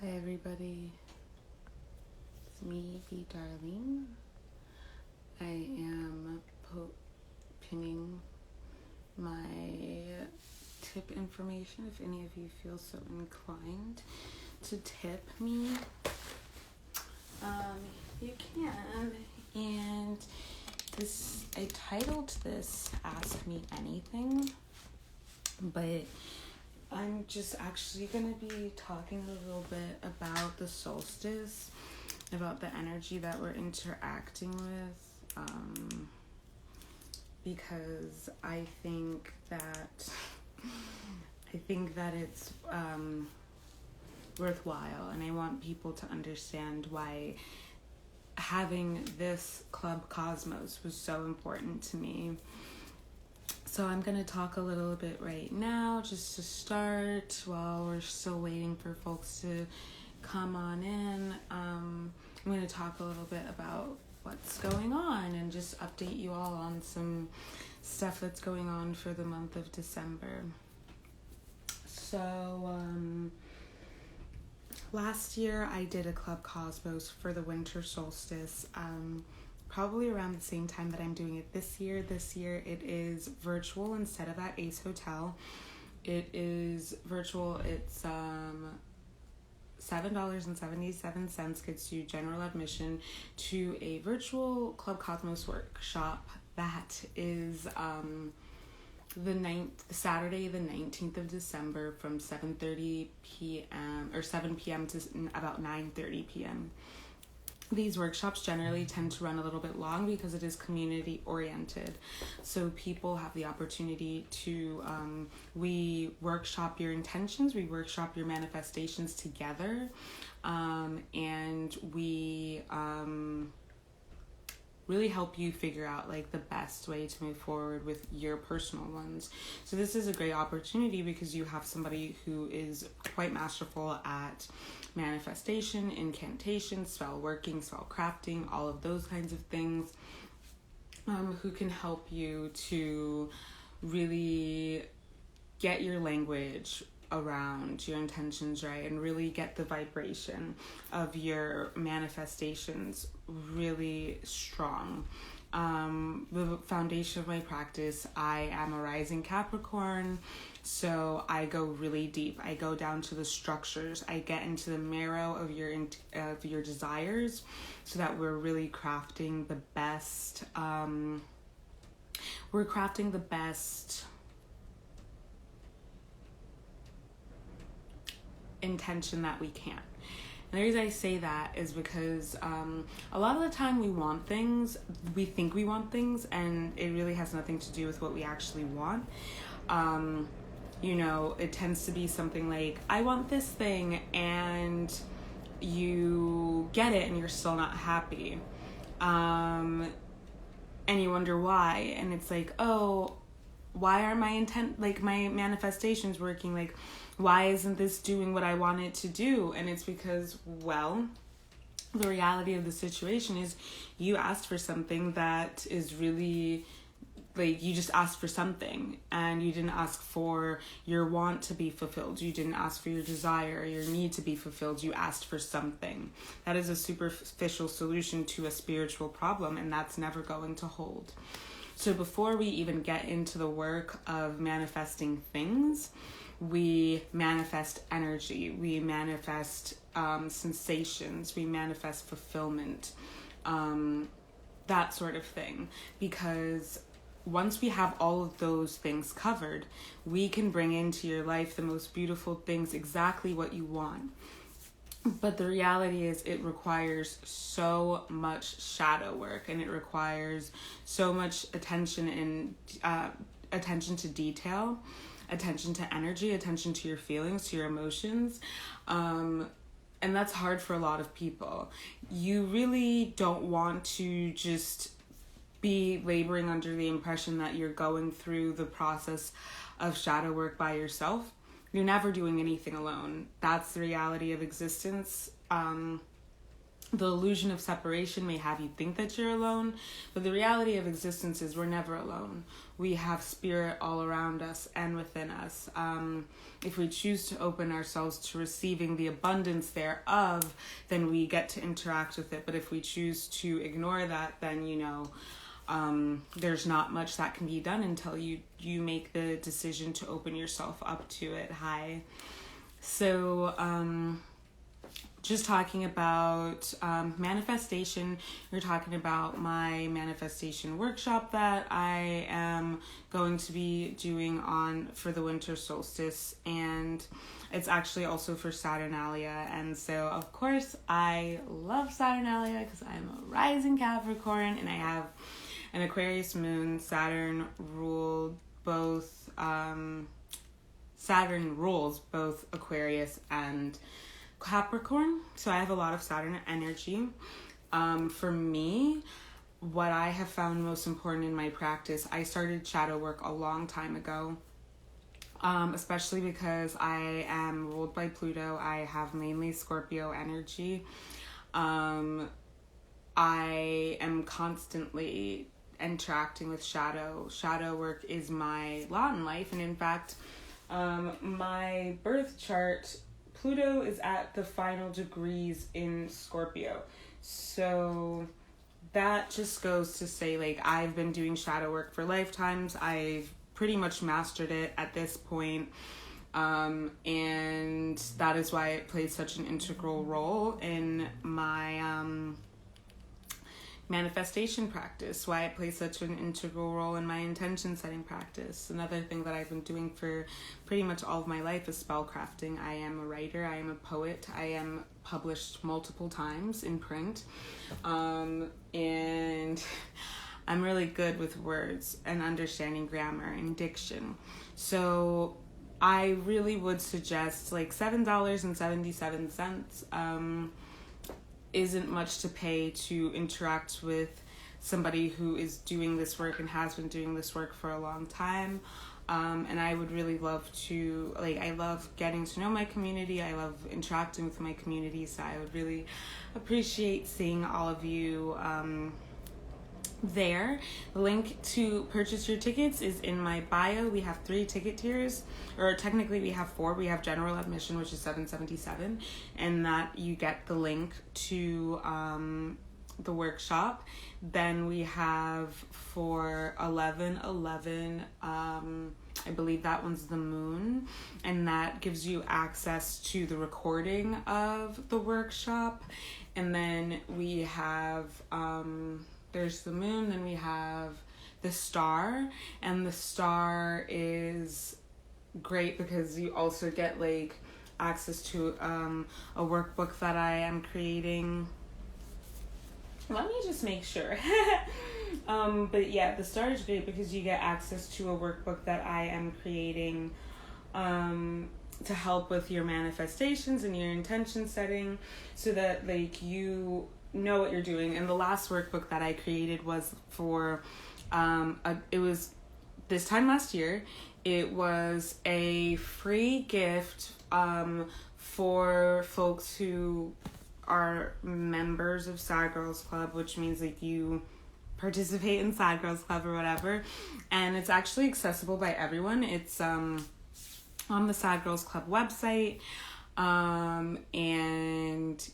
Hi everybody, it's me, Vie Darling. I am pinning my tip information if any of you feel so inclined to tip me. You can, and I titled this Ask Me Anything, but I'm just actually going to be talking a little bit about the solstice, about the energy that we're interacting with, because I think that it's worthwhile, and I want people to understand why having this 𝕭𝖆𝖓𝖍𝖆 was so important to me. So I'm going to talk a little bit right now just to start while we're still waiting for folks to come on in. I'm going to talk a little bit about what's going on and just update you all on some stuff that's going on for the month of December. So last year I did a 𝕭𝖆𝖓𝖍𝖆 for the winter solstice. Probably around the same time that I'm doing it this year. This year it is virtual instead of at Ace Hotel. It is virtual. It's $7.77 gets you general admission to a virtual 𝕭𝖆𝖆𝖍𝖆 workshop that is Saturday the 19th of December from 7:30 p.m. or 7 p.m. to about 9:30 p.m. These workshops generally tend to run a little bit long because it is community oriented. So people have the opportunity to, we workshop your intentions, we workshop your manifestations together, and we really help you figure out like the best way to move forward with your personal ones. So this is a great opportunity because you have somebody who is quite masterful at manifestation, incantation, spell working, spell crafting, all of those kinds of things, who can help you to really get your language around your intentions right and really get the vibration of your manifestations really strong. The foundation of my practice, I am a rising Capricorn, so I go really deep. I go down to the structures. I get into the marrow of your desires, so that we're really crafting the best. We're crafting the best intention that we can. And the reason I say that is because a lot of the time we want things, we think we want things, and it really has nothing to do with what we actually want. It tends to be something like, I want this thing, and you get it and you're still not happy. And you wonder why, and it's like, oh, why are my my manifestations working? Like, why isn't this doing what I want it to do? And it's because, well, the reality of the situation is you asked for something that is really, you just asked for something, and you didn't ask for your want to be fulfilled. You didn't ask for your desire or your need to be fulfilled. You asked for something. That is a superficial solution to a spiritual problem, and that's never going to hold. So before we even get into the work of manifesting things, we manifest energy, we manifest sensations, we manifest fulfillment, that sort of thing. Because once we have all of those things covered, we can bring into your life the most beautiful things, exactly what you want. But the reality is it requires so much shadow work, and it requires so much attention and attention to detail, attention to energy, attention to your feelings, to your emotions. And that's hard for a lot of people. You really don't want to just be laboring under the impression that you're going through the process of shadow work by yourself. You're never doing anything alone. That's the reality of existence. The illusion of separation may have you think that you're alone, but the reality of existence is we're never alone. We have spirit all around us and within us. If we choose to open ourselves to receiving the abundance thereof, then we get to interact with it. But if we choose to ignore that, then, there's not much that can be done until you make the decision to open yourself up to it. Hi. So, just talking about manifestation, we're talking about my manifestation workshop that I am going to be doing for the winter solstice, and it's actually also for Saturnalia. And so, of course, I love Saturnalia because I'm a rising Capricorn and I have an Aquarius moon. Saturn rules both Aquarius and Capricorn, so I have a lot of Saturn energy. For me, what I have found most important in my practice, I started shadow work a long time ago, especially because I am ruled by Pluto. I have mainly Scorpio energy. I am constantly interacting with shadow. Shadow work is my lot in life, and in fact, my birth chart, Pluto is at the final degrees in Scorpio. So that just goes to say, I've been doing shadow work for lifetimes. I've pretty much mastered it at this point. And that is why it plays such an integral role in my manifestation practice, why it plays such an integral role in my intention setting practice. Another thing that I've been doing for pretty much all of my life is spellcrafting. I am a writer, I am a poet, I am published multiple times in print, and I'm really good with words and understanding grammar and diction. So I really would suggest $7.77 isn't much to pay to interact with somebody who is doing this work and has been doing this work for a long time. And I would really love to, I love getting to know my community. I love interacting with my community. So I would really appreciate seeing all of you there. The link to purchase your tickets is in my bio. We have 3 ticket tiers, or technically we have 4. We have general admission, which is $7.77, and that you get the link to the workshop. Then we have for 11/11, I believe that one's the moon, and that gives you access to the recording of the workshop. And then we have there's the moon, then we have the star, and the star is great because you also get access to a workbook that I am creating. Let me just make sure. But yeah, the star is great because you get access to a workbook that I am creating to help with your manifestations and your intention setting, so that you know what you're doing. And the last workbook that I created was for it was this time last year. It was a free gift for folks who are members of Sad Girls Club, which means you participate in Sad Girls Club or whatever, and it's actually accessible by everyone. It's on the Sad Girls Club website. And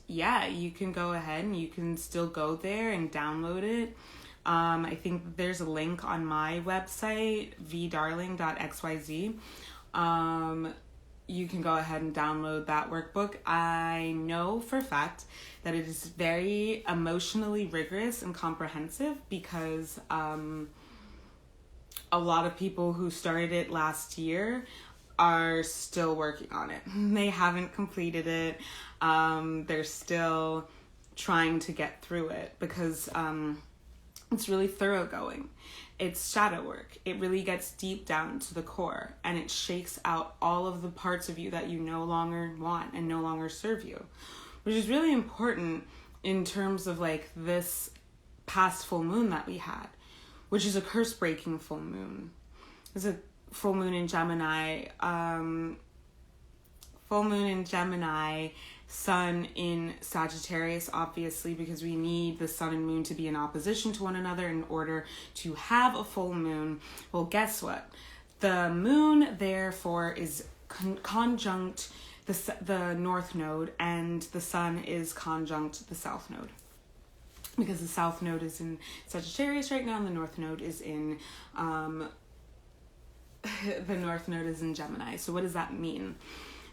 yeah, you can go ahead and you can still go there and download it. I think there's a link on my website, 𝕬𝖆𝖓𝖙.xyz. You can go ahead and download that workbook. I know for a fact that it is very emotionally rigorous and comprehensive because a lot of people who started it last year are still working on it. They haven't completed it. They're still trying to get through it because it's really thoroughgoing. It's shadow work. It really gets deep down to the core, and it shakes out all of the parts of you that you no longer want and no longer serve you, which is really important in terms of this past full moon that we had, which is a curse-breaking full moon. It's a full moon in Gemini. Full moon in Gemini sun in Sagittarius, obviously, because we need the sun and moon to be in opposition to one another in order to have a full moon. Well, guess what? The moon, therefore, is conjunct the north node, and the sun is conjunct the south node. Because the south node is in Sagittarius right now, and the north node is in Gemini. So what does that mean?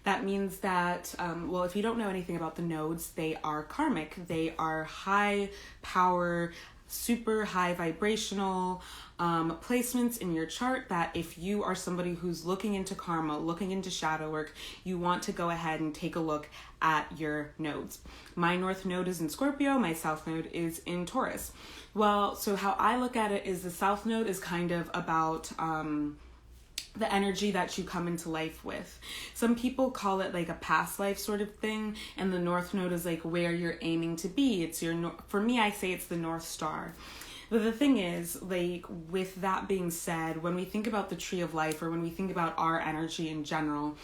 That means that, well, if you don't know anything about the nodes, they are karmic. They are high power, super high vibrational placements in your chart that if you are somebody who's looking into karma, looking into shadow work, you want to go ahead and take a look at your nodes. My north node is in Scorpio, my south node is in Taurus. Well, so how I look at it is the south node is kind of about the energy that you come into life with. Some people call it like a past life sort of thing, and the north node is like where you're aiming to be. It's your for me, I say it's the North Star. But the thing is, like, with that being said, when we think about the tree of life, or when we think about our energy in general,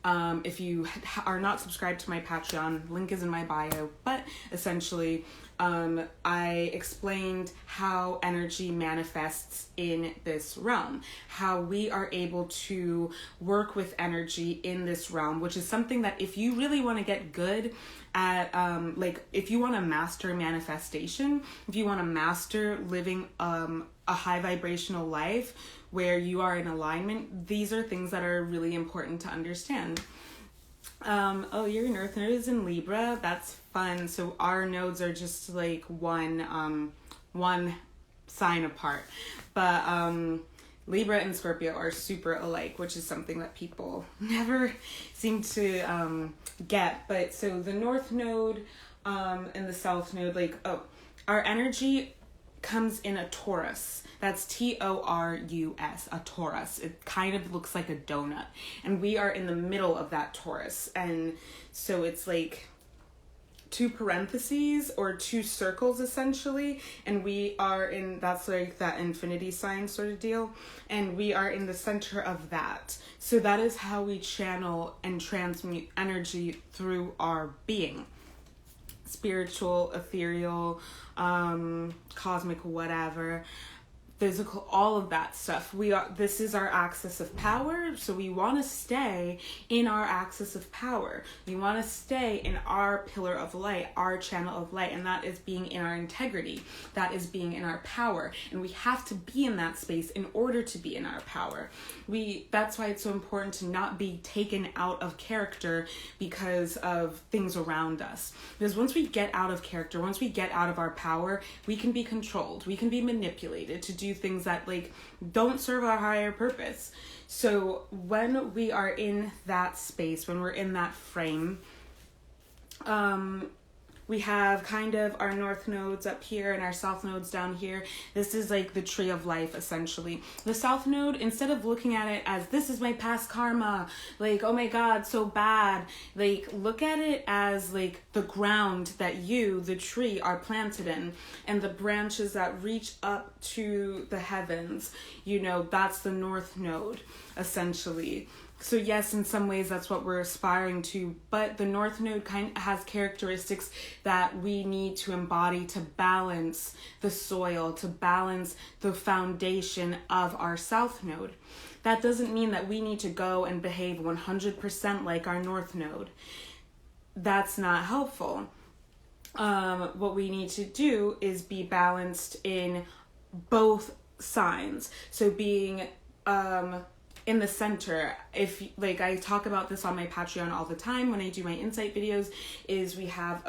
if you are not subscribed to my Patreon, link is in my bio, but essentially, I explained how energy manifests in this realm, how we are able to work with energy in this realm, which is something that if you really want to get good at, like, if you want to master manifestation, if you want to master living a high vibrational life where you are in alignment, these are things that are really important to understand. Oh, your north node is in Libra. That's fun. So our nodes are just like one sign apart. But Libra and Scorpio are super alike, which is something that people never seem to get. But so the north node and the south node, like, our energy comes in a torus. That's Taurus, a torus. It kind of looks like a donut. And we are in the middle of that torus. And so it's like two parentheses or two circles essentially. And we are in, that's like that infinity sign sort of deal. And we are in the center of that. So that is how we channel and transmute energy through our being. Spiritual, ethereal, cosmic, whatever, physical, all of that stuff. This is our axis of power, so we want to stay in our axis of power. We want to stay in our pillar of light, our channel of light, and that is being in our integrity. That is being in our power, and we have to be in that space in order to be in our power. That's why it's so important to not be taken out of character because of things around us. Because once we get out of character, once we get out of our power, we can be controlled, we can be manipulated to do things that like don't serve our higher purpose. So when we are in that space, when we're in that frame, we have kind of our north nodes up here and our south nodes down here. This is like the tree of life, essentially. The south node, instead of looking at it as this is my past karma, like, oh my God, so bad, like, look at it as like the ground that you, the tree, are planted in, and the branches that reach up to the heavens, you know, that's the north node, essentially. So yes, in some ways that's what we're aspiring to, but the north node kind of has characteristics that we need to embody to balance the soil, to balance the foundation of our south node. That doesn't mean that we need to go and behave 100% like our north node. That's not helpful. What we need to do is be balanced in both signs. So being in the center, if like I talk about this on my Patreon all the time when I do my insight videos, is we have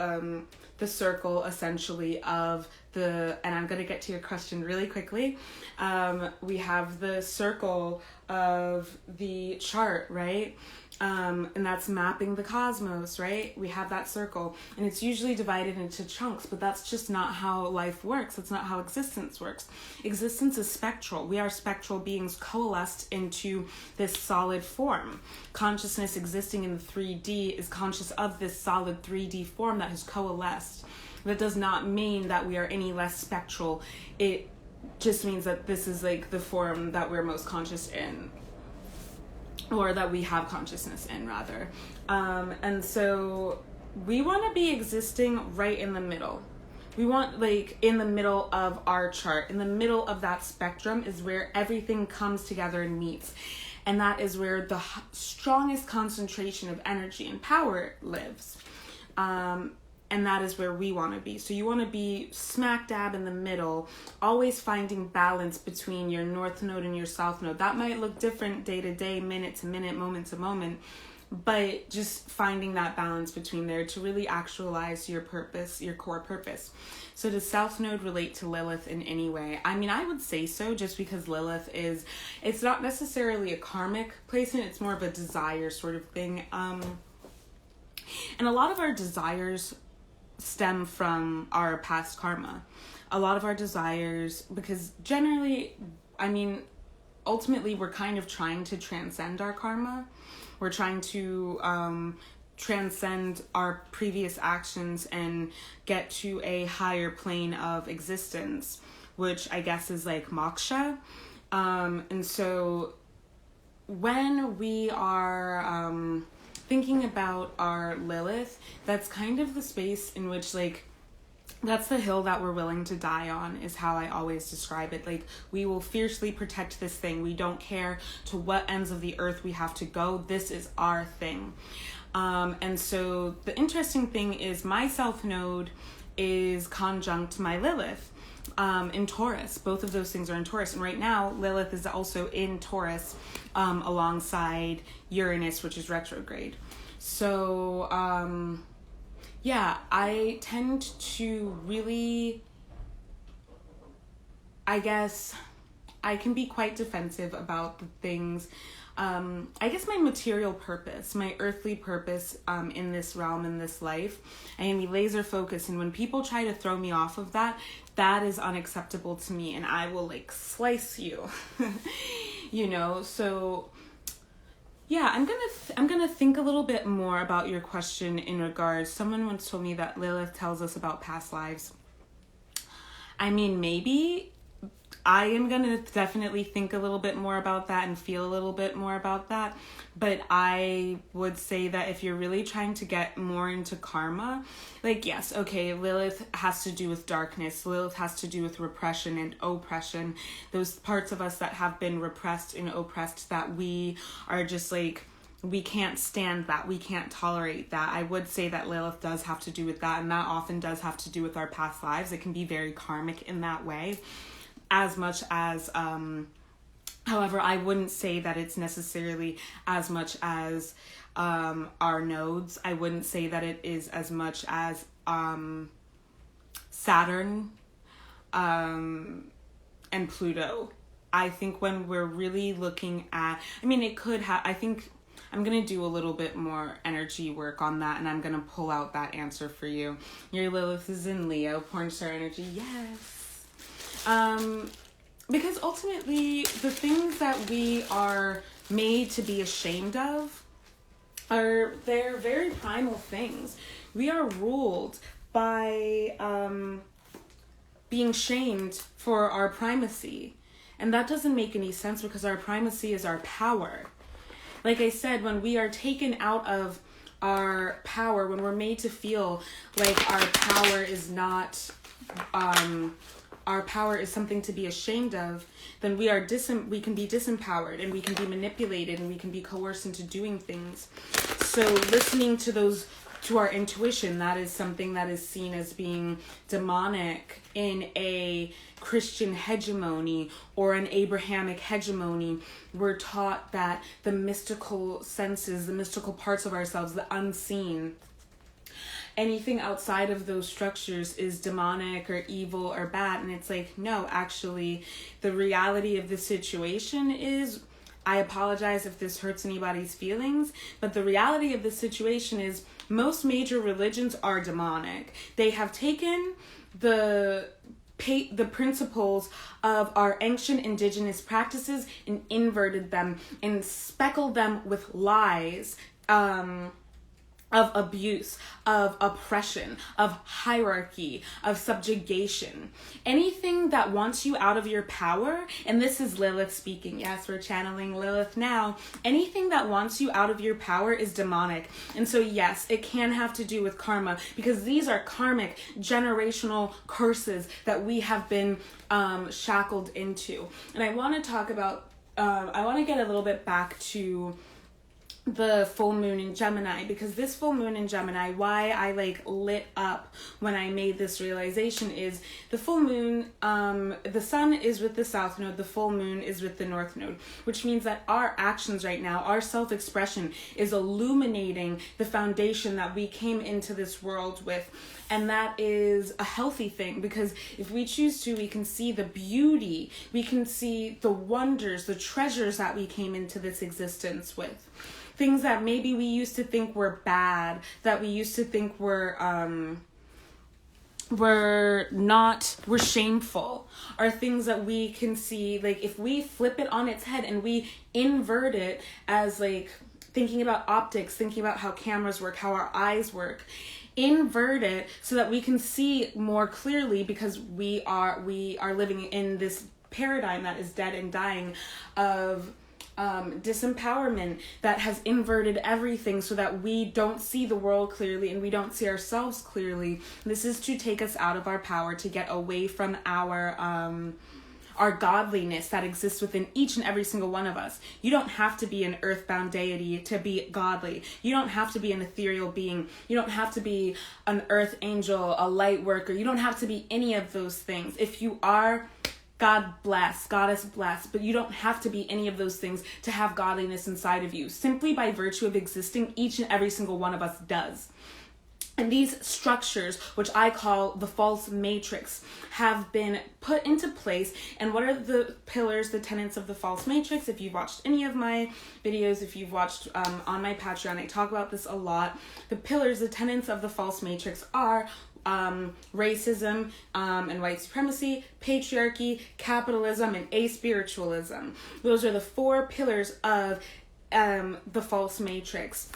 the circle essentially of the, and I'm going to get to your question really quickly. We have the circle of the chart, right? And that's mapping the cosmos, right? We have that circle, and it's usually divided into chunks, but that's just not how life works. That's not how existence works. Existence is spectral. We are spectral beings coalesced into this solid form. Consciousness existing in the 3D is conscious of this solid 3D form that has coalesced. That does not mean that we are any less spectral. It just means that this is like the form that we're most conscious in, or that we have consciousness in, rather. And so we want to be existing right in the middle. We want, like, in the middle of our chart. In the middle of that spectrum is where everything comes together and meets. And that is where the strongest concentration of energy and power lives. And that is where we want to be. So you want to be smack dab in the middle, always finding balance between your north node and your south node. That might look different day to day, minute to minute, moment to moment, but just finding that balance between there to really actualize your purpose, your core purpose. So does South Node relate to Lilith in any way? I mean, I would say so, just because Lilith is, it's not necessarily a karmic placement, it's more of a desire sort of thing. And a lot of our desires stem from our past karma. A lot of our desires, because generally, I mean, ultimately we're kind of trying to transcend our karma. We're trying to transcend our previous actions and get to a higher plane of existence, which I guess is like moksha. And so when we are thinking about our Lilith, that's kind of the space in which, like, that's the hill that we're willing to die on, is how I always describe it. Like, we will fiercely protect this thing. We don't care to what ends of the earth we have to go. This is our thing. And so the interesting thing is my South Node is conjunct my Lilith in Taurus. Both of those things are in Taurus. And right now, Lilith is also in Taurus alongside Uranus, which is retrograde. So, yeah, I tend to really, I guess, I can be quite defensive about the things. I guess my material purpose, my earthly purpose in this realm, in this life, I can be laser focused. And when people try to throw me off of that, that is unacceptable to me. And I will, like, slice you, you know? So yeah, I'm gonna think a little bit more about your question in regards. Someone once told me that Lilith tells us about past lives. I mean, maybe. I am going to definitely think a little bit more about that and feel a little bit more about that. But I would say that if you're really trying to get more into karma, like, yes, okay, Lilith has to do with darkness. Lilith has to do with repression and oppression. Those parts of us that have been repressed and oppressed, that we are just like, we can't stand that. We can't tolerate that. I would say that Lilith does have to do with that. And that often does have to do with our past lives. It can be very karmic in that way. As much as, however, I wouldn't say that it's necessarily as much as our nodes. I wouldn't say that it is as much as Saturn and Pluto. I think when we're really looking at, I mean, it could have, I think I'm going to do a little bit more energy work on that, and I'm going to pull out that answer for you. Your Lilith is in Leo, porn star energy, yes. Because ultimately the things that we are made to be ashamed of they're very primal things. We are ruled by, being shamed for our primacy. And that doesn't make any sense, because our primacy is our power. Like I said, when we are taken out of our power, when we're made to feel like our power is not, our power is something to be ashamed of, then we can be disempowered, and we can be manipulated, and we can be coerced into doing things. So listening to our intuition, that is something that is seen as being demonic in a Christian hegemony or an Abrahamic hegemony. We're taught that the mystical senses, the mystical parts of ourselves, the unseen, anything outside of those structures is demonic or evil or bad. And it's like, no, actually, the reality of the situation is, I apologize if this hurts anybody's feelings, but the reality of the situation is most major religions are demonic. They have taken the principles of our ancient indigenous practices and inverted them and speckled them with lies, of abuse, of oppression, of hierarchy, of subjugation. Anything that wants you out of your power, and this is Lilith speaking. Yes, we're channeling Lilith now. Anything that wants you out of your power is demonic. And so yes, it can have to do with karma, because these are karmic, generational curses that we have been shackled into. And I want to talk about, I want to get a little bit back to the full moon in Gemini, because this full moon in Gemini, why I lit up when I made this realization is the full moon, the sun is with the south node, the full moon is with the north node, which means that our actions right now, our self-expression is illuminating the foundation that we came into this world with. And that is a healthy thing, because if we choose to, we can see the beauty, we can see the wonders, the treasures that we came into this existence with. Things that maybe we used to think were bad, that we used to think were shameful, are things that we can see, if we flip it on its head and we invert it as thinking about optics, thinking about how cameras work, how our eyes work, invert it so that we can see more clearly, because we are living in this paradigm that is dead and dying of disempowerment that has inverted everything so that we don't see the world clearly and we don't see ourselves clearly. This is to take us out of our power, to get away from our godliness that exists within each and every single one of us. You don't have to be an earthbound deity to be godly. You don't have to be an ethereal being. You don't have to be an earth angel, a light worker. You don't have to be any of those things. If you are, God bless, Goddess bless, but you don't have to be any of those things to have godliness inside of you. Simply by virtue of existing, each and every single one of us does. And these structures, which I call the false matrix, have been put into place. And what are the pillars, the tenets of the false matrix? If you've watched any of my videos, if you've watched on my Patreon, I talk about this a lot. The pillars, the tenets of the false matrix are racism and white supremacy, patriarchy, capitalism, and aspiritualism. Those are the 4 pillars of the false matrix.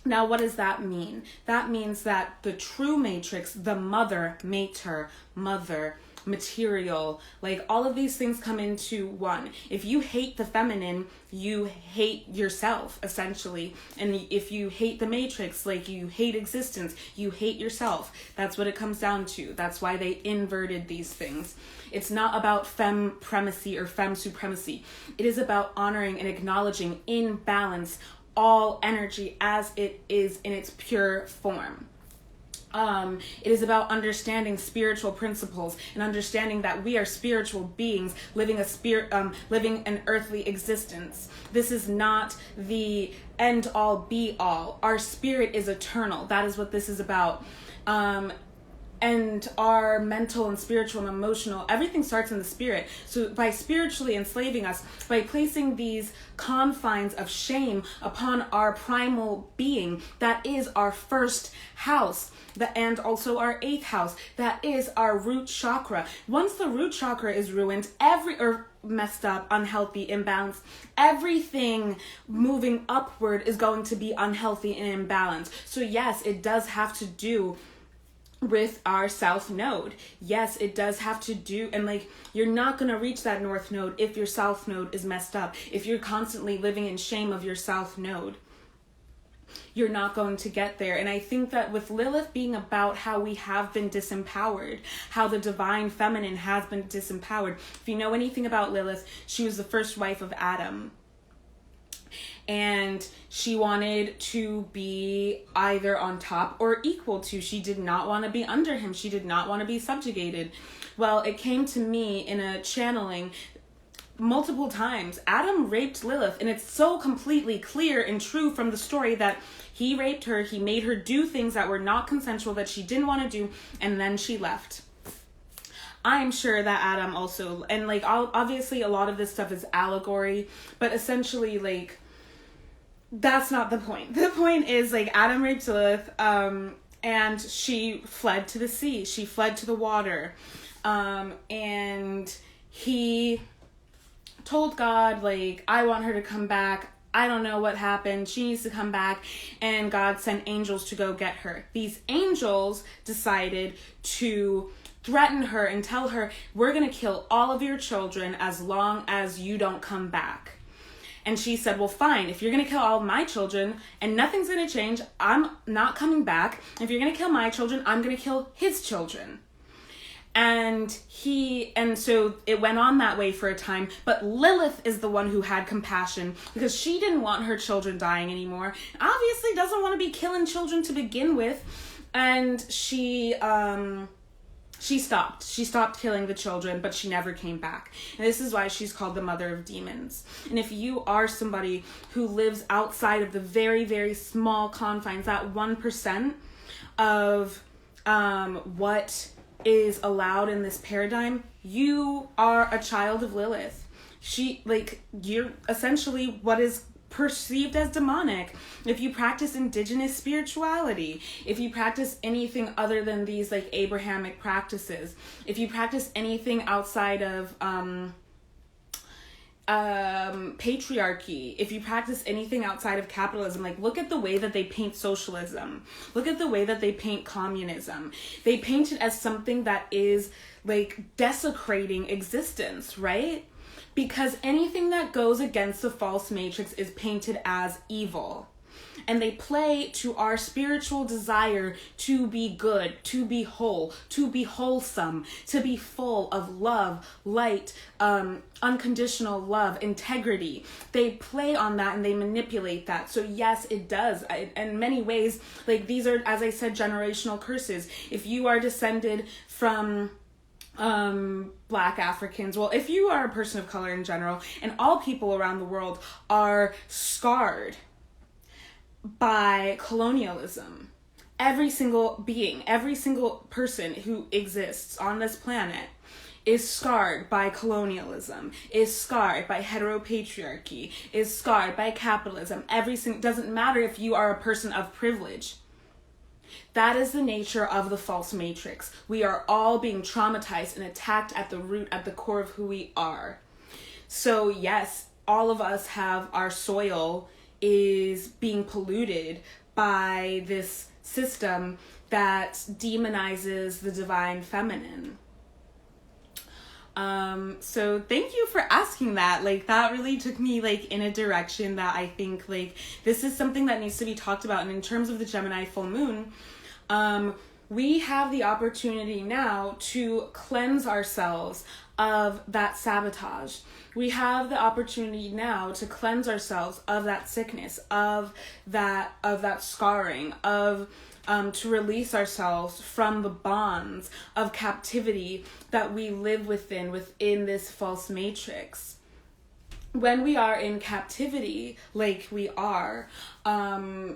Now, what does that mean? That means that the true matrix, the mother, mater, mother, material, all of these things come into one. If you hate the feminine, you hate yourself, essentially. And if you hate the matrix, you hate existence, you hate yourself. That's what it comes down to. That's why they inverted these things. It's not about femme primacy or femme supremacy. It is about honoring and acknowledging in balance all energy as it is in its pure form. It is about understanding spiritual principles and understanding that we are spiritual beings living an earthly existence. This is not the end all be all. Our spirit is eternal. That is what this is about. And our mental and spiritual and emotional, everything starts in the spirit. So by spiritually enslaving us, by placing these confines of shame upon our primal being, that is our first house, and also our 8th house, that is our root chakra. Once the root chakra is ruined, or messed up, unhealthy, imbalanced, everything moving upward is going to be unhealthy and imbalanced. So yes, it does have to do with our south node. Yes, it does have to do, and you're not going to reach that north node if your south node is messed up. If you're constantly living in shame of your south node, you're not going to get there. And I think that with Lilith being about how we have been disempowered, how the divine feminine has been disempowered. If you know anything about Lilith, she was the first wife of Adam. And she wanted to be either on top or equal to. She did not want to be under him. She did not want to be subjugated. Well, it came to me in a channeling multiple times. Adam raped Lilith, and it's so completely clear and true from the story that he raped her. He made her do things that were not consensual, that she didn't want to do, and then she left. I'm sure that Adam also, and obviously a lot of this stuff is allegory, but essentially that's not the point. The point is Adam raped Lilith, and she fled to the sea. She fled to the water, and he told God, I want her to come back. I don't know what happened. She needs to come back. And God sent angels to go get her. These angels decided to threaten her and tell her, we're going to kill all of your children as long as you don't come back. And she said, well, fine. If you're going to kill all of my children and nothing's going to change, I'm not coming back. If you're going to kill my children, I'm going to kill his children. And so it went on that way for a time, but Lilith is the one who had compassion because she didn't want her children dying anymore. Obviously doesn't want to be killing children to begin with. And she stopped killing the children, but she never came back. And this is why she's called the mother of demons. And if you are somebody who lives outside of the very, very small confines, that 1% of what is allowed in this paradigm, you are a child of Lilith. You're essentially what is perceived as demonic. If you practice indigenous spirituality, if you practice anything other than these like Abrahamic practices, if you practice anything outside of patriarchy, if you practice anything outside of capitalism, like look at the way that they paint socialism, look at the way that they paint communism. They paint it as something that is like desecrating existence, right? Because anything that goes against the false matrix is painted as evil. And they play to our spiritual desire to be good, to be whole, to be wholesome, to be full of love, light, unconditional love, integrity. They play on that and they manipulate that. So yes, it does. In many ways, like these are, as I said, generational curses. If you are descended from Black Africans, well, if you are a person of color in general, and all people around the world are scarred by colonialism. Every single being, every single person who exists on this planet is scarred by colonialism, is scarred by heteropatriarchy, is scarred by capitalism. Doesn't matter if you are a person of privilege. That is the nature of the false matrix. We are all being traumatized and attacked at the root, at the core of who we are. So yes, all of us have our soil is being polluted by this system that demonizes the divine feminine. So thank you for asking that. Like, that really took me like in a direction that I think like this is something that needs to be talked about. And in terms of the Gemini full moon, we have the opportunity now to cleanse ourselves of that sabotage. We have the opportunity now to cleanse ourselves of that sickness, of that scarring, to release ourselves from the bonds of captivity that we live within this false matrix. When we are in captivity, like we are,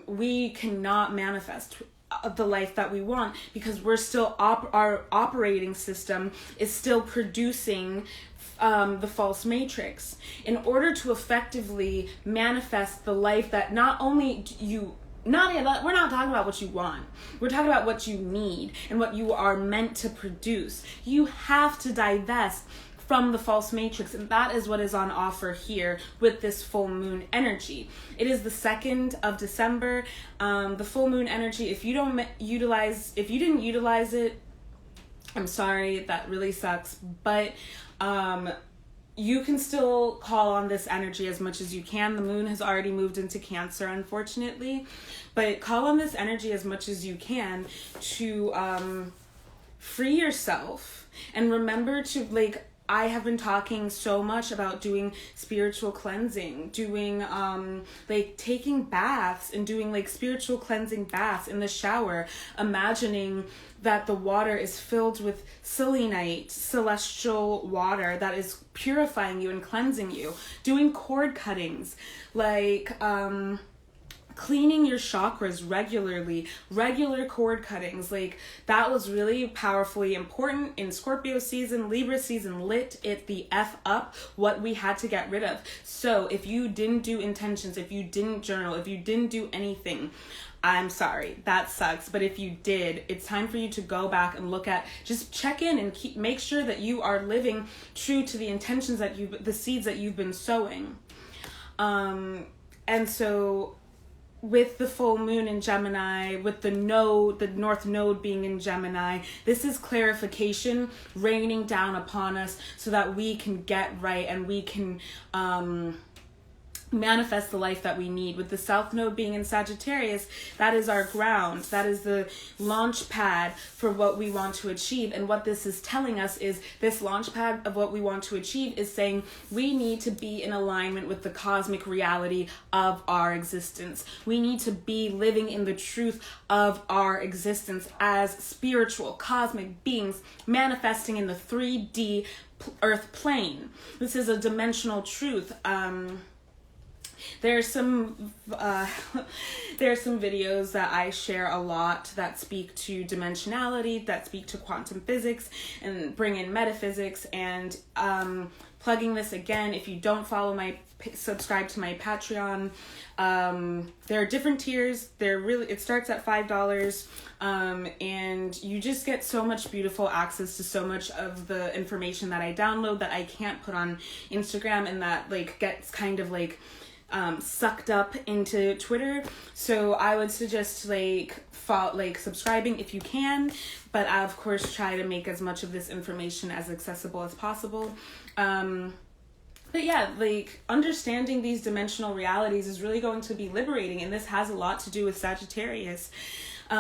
we cannot manifest the life that we want because we're still our operating system is still producing the false matrix. In order to effectively manifest the life that not only we're not talking about what you want. We're talking about what you need and what you are meant to produce. You have to divest from the false matrix, and that is what is on offer here with this full moon energy. It is the 2nd of December. The full moon energy, if you didn't utilize it, I'm sorry, that really sucks, but you can still call on this energy as much as you can. The moon has already moved into Cancer, unfortunately, but call on this energy as much as you can to free yourself. And remember to, like, I have been talking so much about doing spiritual cleansing, doing taking baths and doing like spiritual cleansing baths in the shower, imagining that the water is filled with selenite, celestial water that is purifying you and cleansing you, doing cord cuttings, like cleaning your chakras regularly, regular cord cuttings. Like, that was really powerfully important in Scorpio season. Libra season lit it the F up what we had to get rid of. So if you didn't do intentions, if you didn't journal, if you didn't do anything, I'm sorry, that sucks. But if you did, it's time for you to go back and look at, just check in and make sure that you are living true to the intentions that the seeds that you've been sowing. And so with the full moon in Gemini, with the North Node being in Gemini, this is clarification raining down upon us so that we can get right and we can manifest the life that we need. With the South Node being in Sagittarius, that is our ground. That is the launch pad for what we want to achieve. And what this is telling us is this launch pad of what we want to achieve is saying we need to be in alignment with the cosmic reality of our existence. We need to be living in the truth of our existence as spiritual, cosmic beings manifesting in the 3D earth plane. This is a dimensional truth. There's some videos that I share a lot that speak to dimensionality, that speak to quantum physics, and bring in metaphysics. And plugging this again, if you don't subscribe to my Patreon, there are different tiers. It starts at $5, and you just get so much beautiful access to so much of the information that I download that I can't put on Instagram, and that gets kind of sucked up into Twitter. So I would suggest subscribing if you can, but I of course try to make as much of this information as accessible as possible. But yeah, understanding these dimensional realities is really going to be liberating, and this has a lot to do with Sagittarius.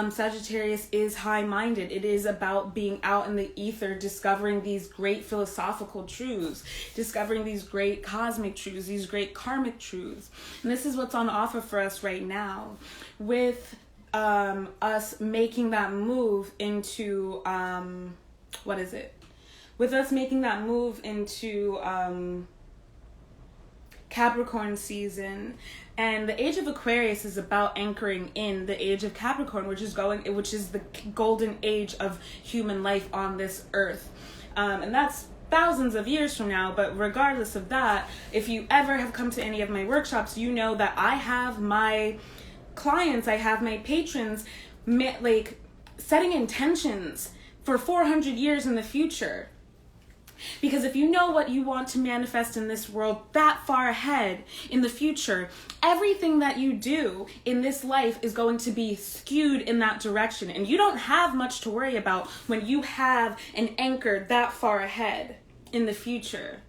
Sagittarius is high-minded. It is about being out in the ether, discovering these great philosophical truths, discovering these great cosmic truths, these great karmic truths. And this is what's on offer for us right now. With us making that move into, With us making that move into Capricorn season. And the age of Aquarius is about anchoring in the age of Capricorn, which is the golden age of human life on this earth. And that's thousands of years from now. But regardless of that, if you ever have come to any of my workshops, you know that I have my clients, I have my patrons, setting intentions for 400 years in the future. Because if you know what you want to manifest in this world that far ahead in the future, everything that you do in this life is going to be skewed in that direction. And you don't have much to worry about when you have an anchor that far ahead in the future.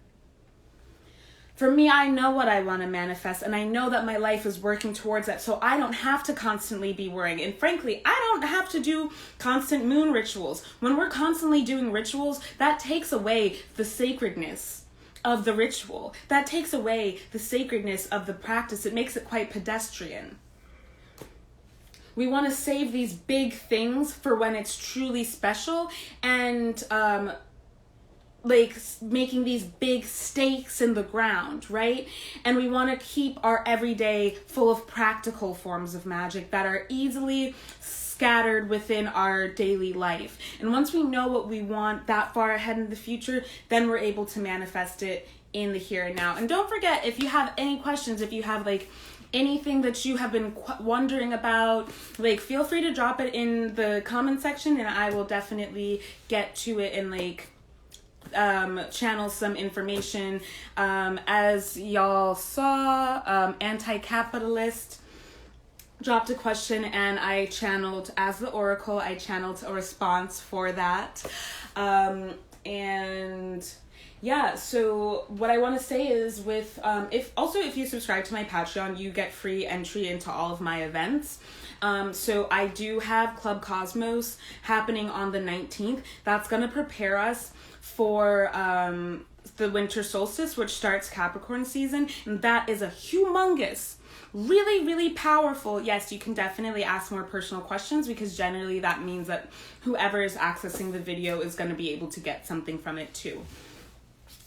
For me, I know what I want to manifest, and I know that my life is working towards that, so I don't have to constantly be worrying. And frankly, I don't have to do constant moon rituals. When we're constantly doing rituals, that takes away the sacredness of the ritual. That takes away the sacredness of the practice. It makes it quite pedestrian. We want to save these big things for when it's truly special, and making these big stakes in the ground, right? And we want to keep our everyday full of practical forms of magic that are easily scattered within our daily life. And once we know what we want that far ahead in the future, then we're able to manifest it in the here and now. And don't forget, if you have any questions, if you have anything that you have been wondering about, feel free to drop it in the comment section, and I will definitely get to it and channel some information. As y'all saw, Anti-Capitalist dropped a question, and I channeled, as the Oracle, I channeled a response for that. And yeah, so what I want to say is if you subscribe to my Patreon, you get free entry into all of my events. So I do have Club Cosmos happening on the 19th. That's going to prepare us for the winter solstice, which starts Capricorn season. And that is a humongous, really, really powerful. Yes, you can definitely ask more personal questions, because generally that means that whoever is accessing the video is going to be able to get something from it too.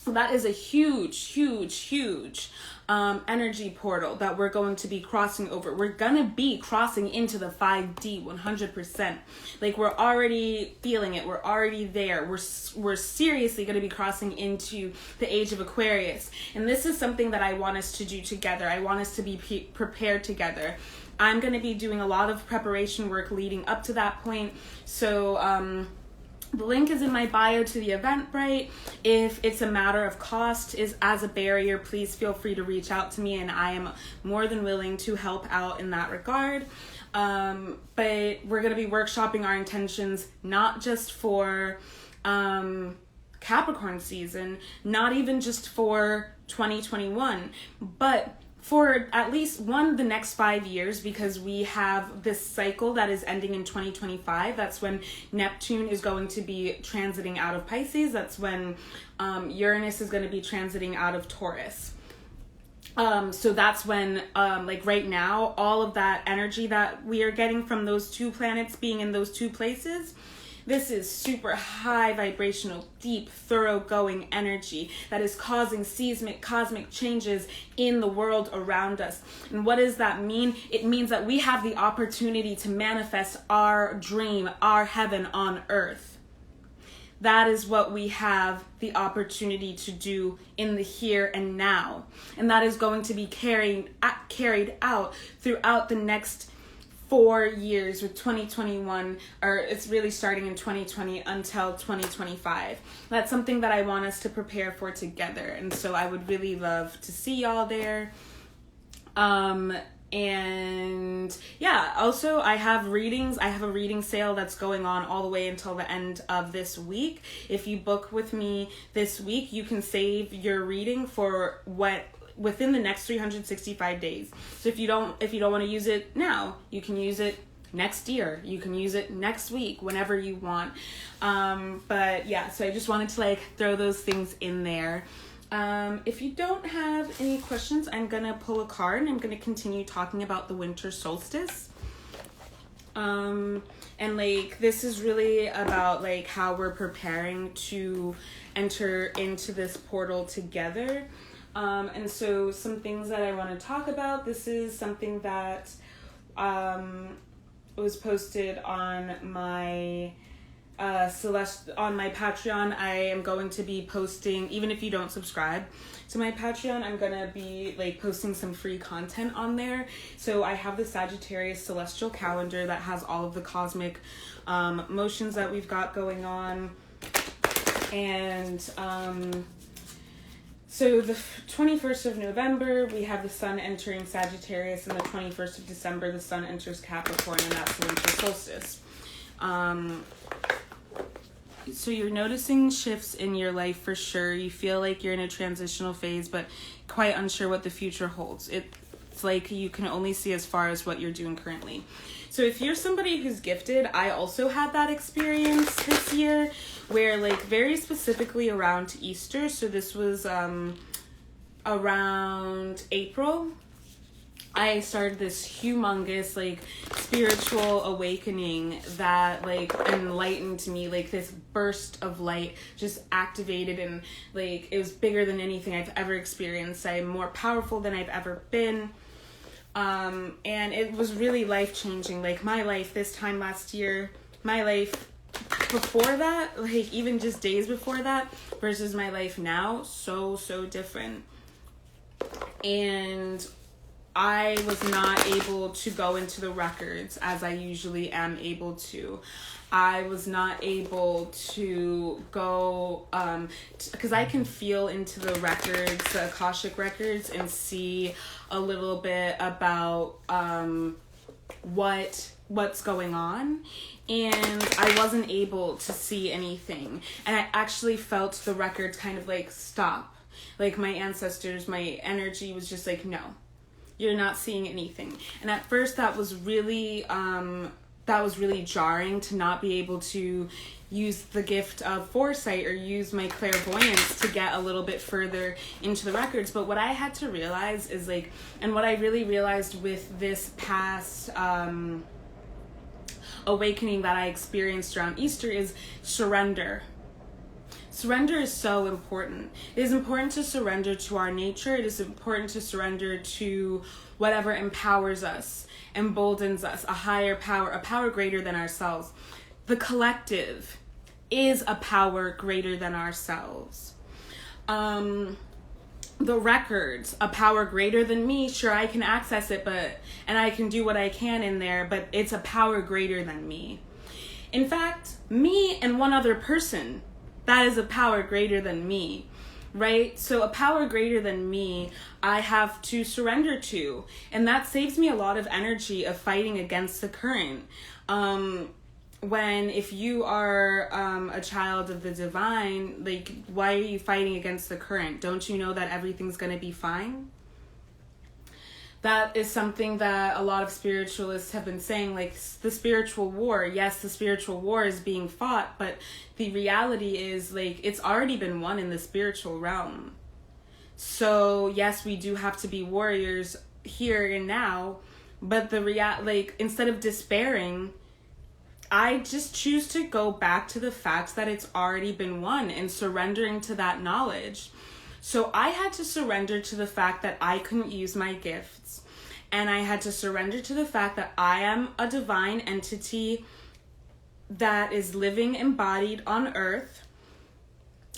So that is a huge, huge, huge energy portal that we're going to be crossing over. We're going to be crossing into the 5D 100%. We're already feeling it. We're already there. We're seriously going to be crossing into the age of Aquarius. And this is something that I want us to do together. I want us to be prepared together. I'm going to be doing a lot of preparation work leading up to that point. So The link is in my bio to the Eventbrite. If it's a matter of cost is as a barrier, please feel free to reach out to me, and I am more than willing to help out in that regard. But we're going to be workshopping our intentions, not just for Capricorn season, not even just for 2021, but for at least the next 5 years, because we have this cycle that is ending in 2025. That's when Neptune is going to be transiting out of Pisces. That's when Uranus is going to be transiting out of Taurus. So that's when, like right now, all of that energy that we are getting from those two planets being in those two places, this is super high vibrational, deep, thoroughgoing energy that is causing seismic, cosmic changes in the world around us. And what does that mean? It means that we have the opportunity to manifest our dream, our heaven on earth. That is what we have the opportunity to do in the here and now. And that is going to be carried out throughout the next 4 years, with 2021, or it's really starting in 2020 until 2025. That's something that I want us to prepare for together. And so I would really love to see y'all there. And yeah, also I have readings. I have a reading sale that's going on all the way until the end of this week. If you book with me this week, you can save your reading for within the next 365 days. So if you don't want to use it now, you can use it next year. You can use it next week, whenever you want. But yeah, so I just wanted to throw those things in there. If you don't have any questions, I'm gonna pull a card and I'm gonna continue talking about the winter solstice. And this is really about how we're preparing to enter into this portal together. And so some things that I want to talk about. This is something that was posted on my on my Patreon. I am going to be posting, even if you don't subscribe to my Patreon, I'm going to be posting some free content on there. So I have the Sagittarius celestial calendar that has all of the cosmic motions that we've got going on. And so the 21st of November, we have the sun entering Sagittarius, and the 21st of December, the sun enters Capricorn, and that's the winter solstice. So you're noticing shifts in your life for sure. You feel like you're in a transitional phase, but quite unsure what the future holds. It's like you can only see as far as what you're doing currently. So if you're somebody who's gifted, I also had that experience this year where very specifically around Easter. So this was around April. I started this humongous spiritual awakening that enlightened me. This burst of light just activated, and it was bigger than anything I've ever experienced. I'm more powerful than I've ever been. And it was really life-changing. My life this time last year, my life before that, even just days before that, versus my life now, so different. And I was not able to go into the records as I usually am able to. I was not able to go, because I can feel into the records, the Akashic records, and see a little bit about what's going on. And I wasn't able to see anything. And I actually felt the records kind of stop. My ancestors, my energy was just no. You're not seeing anything. And at first that was really jarring, to not be able to use the gift of foresight or use my clairvoyance to get a little bit further into the records. But what I had to realize is and what I really realized with this past awakening that I experienced around Easter is surrender. Surrender is so important. It is important to surrender to our nature. It is important to surrender to whatever empowers us, emboldens us, a higher power, a power greater than ourselves. The collective is a power greater than ourselves. The records, a power greater than me. Sure, I can access it, and I can do what I can in there, but it's a power greater than me. In fact, me and one other person, that is a power greater than me, right? So a power greater than me, I have to surrender to. And that saves me a lot of energy of fighting against the current. If you are a child of the divine, like, why are you fighting against the current? Don't you know that everything's going to be fine? That is something that a lot of spiritualists have been saying, like, the spiritual war. Yes, the spiritual war is being fought, but the reality is, like, it's already been won in the spiritual realm. So, yes, we do have to be warriors here and now, but instead of despairing, I just choose to go back to the facts that it's already been won and surrendering to that knowledge. So I had to surrender to the fact that I couldn't use my gifts. And I had to surrender to the fact that I am a divine entity that is living embodied on earth.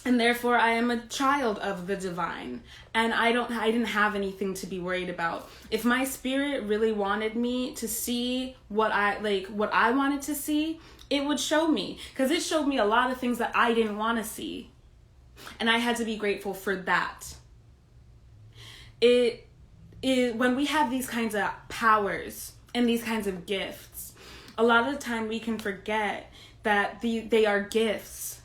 And therefore I am a child of the divine. And I didn't have anything to be worried about. If my spirit really wanted me to see what I wanted to see, it would show me. Because it showed me a lot of things that I didn't want to see. And I had to be grateful for that. When we have these kinds of powers and these kinds of gifts, a lot of the time we can forget that they are gifts.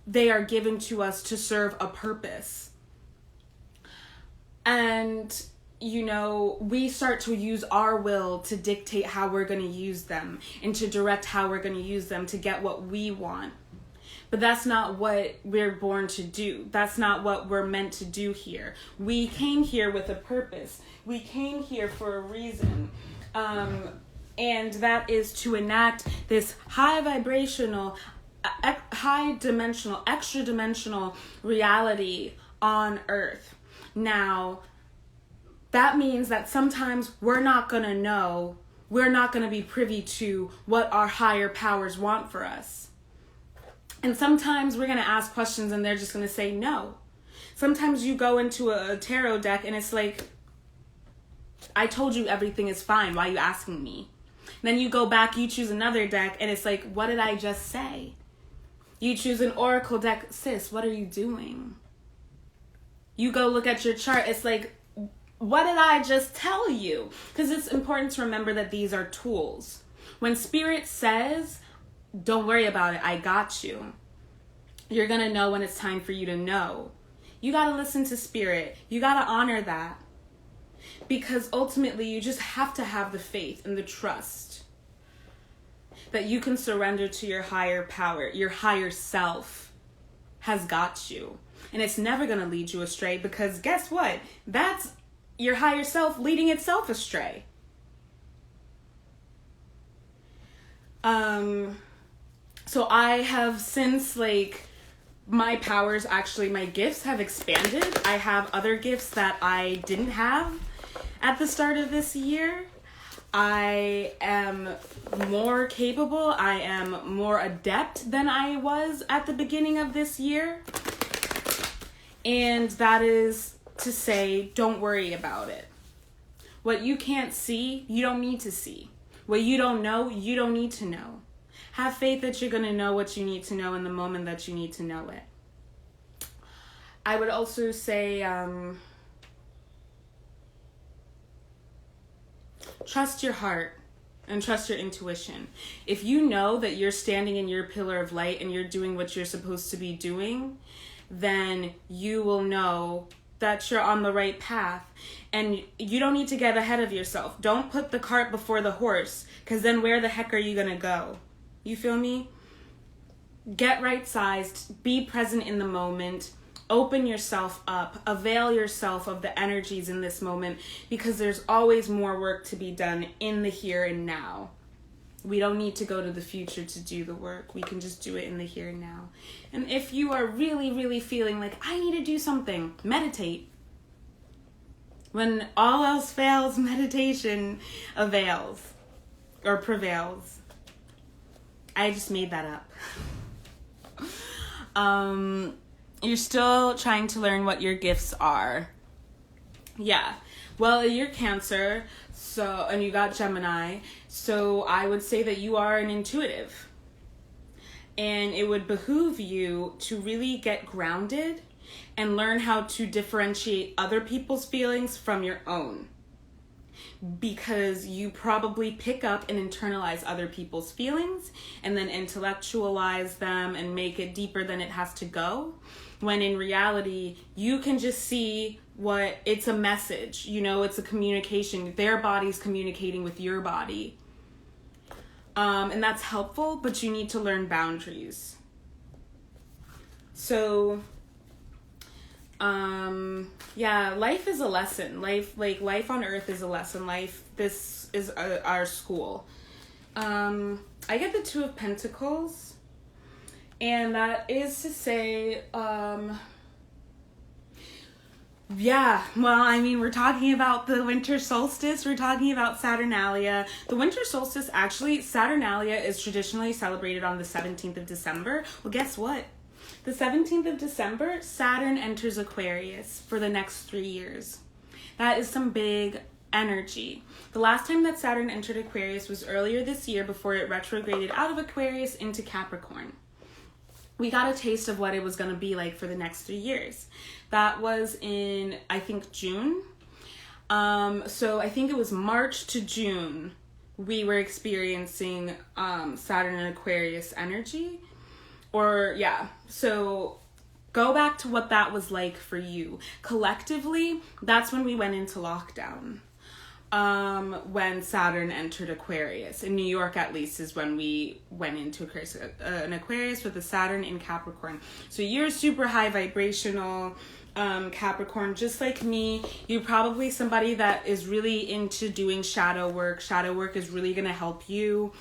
They are given to us to serve a purpose. And, we start to use our will to dictate how we're going to use them and to direct how we're going to use them to get what we want. But that's not what we're born to do. That's not what we're meant to do here. We came here with a purpose. We came here for a reason. And that is to enact this high vibrational, high dimensional, extra dimensional reality on Earth. Now, that means that sometimes we're not going to know, we're not going to be privy to what our higher powers want for us. And sometimes we're going to ask questions and they're just going to say no. Sometimes you go into a tarot deck and it's like, I told you everything is fine. Why are you asking me? Then you go back, you choose another deck and it's like, what did I just say? You choose an oracle deck. Sis, what are you doing? You go look at your chart. It's like, what did I just tell you? Because it's important to remember that these are tools. When spirit says, don't worry about it, I got you, you're going to know when it's time for you to know. You got to listen to spirit. You got to honor that. Because ultimately, you just have to have the faith and the trust that you can surrender to your higher power. Your higher self has got you. And it's never going to lead you astray because guess what? That's your higher self leading itself astray. So I have since, my powers, actually, my gifts have expanded. I have other gifts that I didn't have at the start of this year. I am more capable. I am more adept than I was at the beginning of this year. And that is to say, don't worry about it. What you can't see, you don't need to see. What you don't know, you don't need to know. Have faith that you're going to know what you need to know in the moment that you need to know it. I would also say, trust your heart and trust your intuition. If you know that you're standing in your pillar of light and you're doing what you're supposed to be doing, then you will know that you're on the right path. And you don't need to get ahead of yourself. Don't put the cart before the horse, because then where the heck are you going to go? You feel me? Get right-sized, be present in the moment, open yourself up, avail yourself of the energies in this moment, because there's always more work to be done in the here and now. We don't need to go to the future to do the work. We can just do it in the here and now. And if you are really, really feeling like, I need to do something, meditate. When all else fails, meditation avails or prevails. I just made that up. You're still trying to learn what your gifts are. Yeah. Well, you're Cancer, and you got Gemini, so I would say that you are an intuitive. And it would behoove you to really get grounded and learn how to differentiate other people's feelings from your own. Because you probably pick up and internalize other people's feelings and then intellectualize them and make it deeper than it has to go. When in reality, you can just see what it's a message, it's a communication. Their body's communicating with your body. And that's helpful, but you need to learn boundaries. So, life is a lesson. Life on earth is a lesson. This is our school. I get the Two of Pentacles, and that is to say, we're talking about the winter solstice. We're talking about Saturnalia. The winter solstice, actually, Saturnalia is traditionally celebrated on the 17th of December. Well, guess what? The 17th of December, Saturn enters Aquarius for the next 3 years. That is some big energy. The last time that Saturn entered Aquarius was earlier this year before it retrograded out of Aquarius into Capricorn. We got a taste of what it was going to be like for the next 3 years. That was in, I think, June. So I think it was March to June we were experiencing Saturn and Aquarius energy. So go back to what that was like for you. Collectively, that's when we went into lockdown. When Saturn entered Aquarius. In New York, at least, is when we went into an Aquarius with the Saturn in Capricorn. So you're super high vibrational, Capricorn, just like me. You're probably somebody that is really into doing shadow work. Shadow work is really going to help you.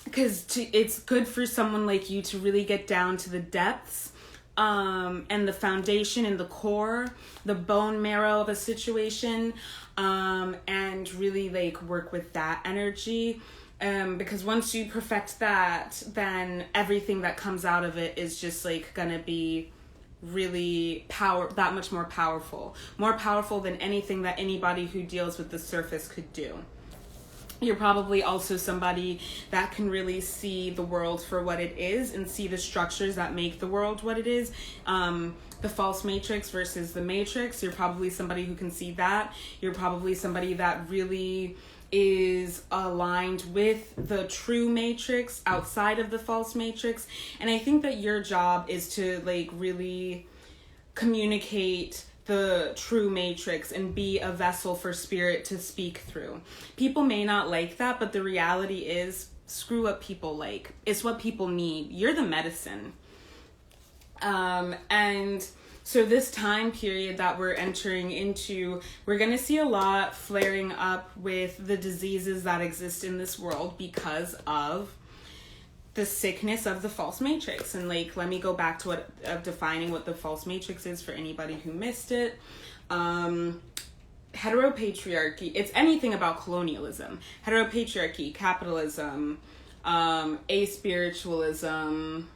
Because it's good for someone like you to really get down to the depths and the foundation and the core, the bone marrow of a situation, and really work with that energy. Because once you perfect that, then everything that comes out of it is just gonna be really that much more powerful than anything that anybody who deals with the surface could do. You're probably also somebody that can really see the world for what it is and see the structures that make the world what it is. The false matrix versus the matrix. You're probably somebody who can see that. You're probably somebody that really is aligned with the true matrix outside of the false matrix. And I think that your job is to really communicate the true matrix and be a vessel for spirit to speak through. People may not like that, but the reality is, screw what people like. It's what people need. You're the medicine. And so this time period that we're entering into, we're going to see a lot flaring up with the diseases that exist in this world because of the sickness of the false matrix. And let me go back to defining what the false matrix is for anybody who missed it. Heteropatriarchy, it's anything about colonialism. Heteropatriarchy, capitalism, aspiritualism,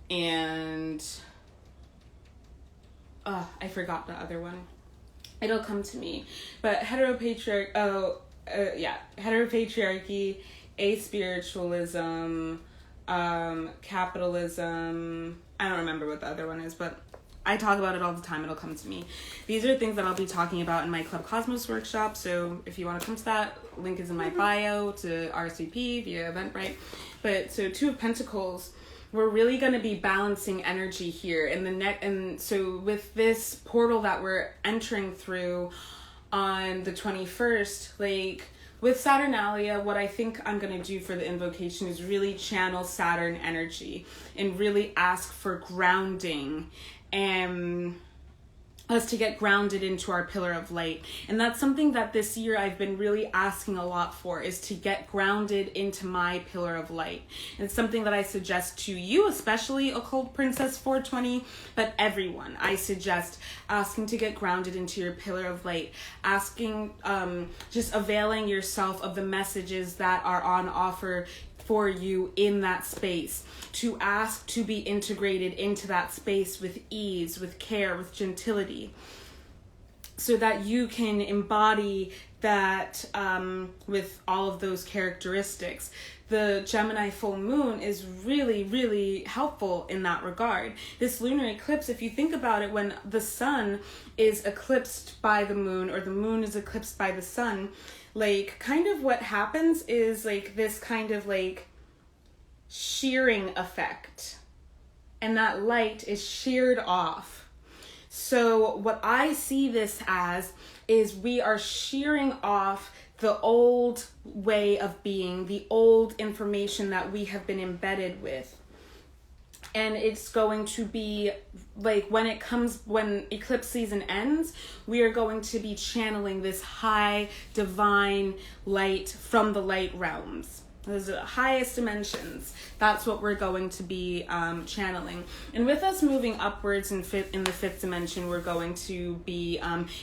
and I forgot the other one. It'll come to me. But heteropatriarchy, aspiritualism, capitalism. I don't remember what the other one is, but I talk about it all the time. It'll come to me. These are things that I'll be talking about in my Club Cosmos workshop. So if you want to come to that, link is in my bio to RSVP via Eventbrite. But so Two of Pentacles, we're really going to be balancing energy here in the and so with this portal that we're entering through on the 21st, with Saturnalia, what I think I'm going to do for the invocation is really channel Saturn energy and really ask for grounding and us to get grounded into our pillar of light. And that's something that this year I've been really asking a lot for, is to get grounded into my pillar of light. And it's something that I suggest to you, especially Occult Princess 420, but everyone. I suggest asking to get grounded into your pillar of light, asking, just availing yourself of the messages that are on offer for you in that space, to ask to be integrated into that space with ease, with care, with gentility, so that you can embody that with all of those characteristics. The Gemini full moon is really, really helpful in that regard. This lunar eclipse, if you think about it, when the sun is eclipsed by the moon, or the moon is eclipsed by the sun, like, kind of what happens is, like, this kind of, like, shearing effect. And that light is sheared off. So what I see this as is we are shearing off the old way of being, the old information that we have been embedded with. And it's going to be like when eclipse season ends, we are going to be channeling this high divine light from the light realms. Those are the highest dimensions. That's what we're going to be channeling. And with us moving upwards in the fifth dimension, we're going to be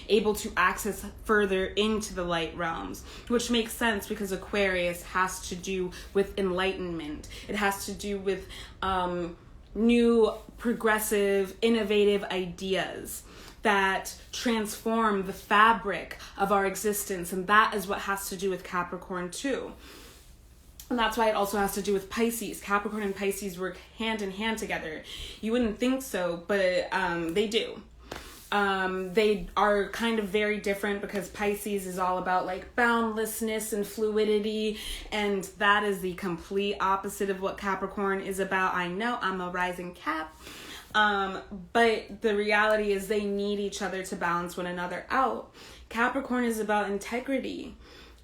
able to access further into the light realms, which makes sense because Aquarius has to do with enlightenment. It has to do with new, progressive, innovative ideas that transform the fabric of our existence. And that is what has to do with Capricorn too. And that's why it also has to do with Pisces. Capricorn and Pisces work hand in hand together. You wouldn't think so, but they do. They are kind of very different because Pisces is all about like boundlessness and fluidity, and that is the complete opposite of what Capricorn is about. I know, I'm a rising Cap. But the reality is they need each other to balance one another out. Capricorn is about integrity.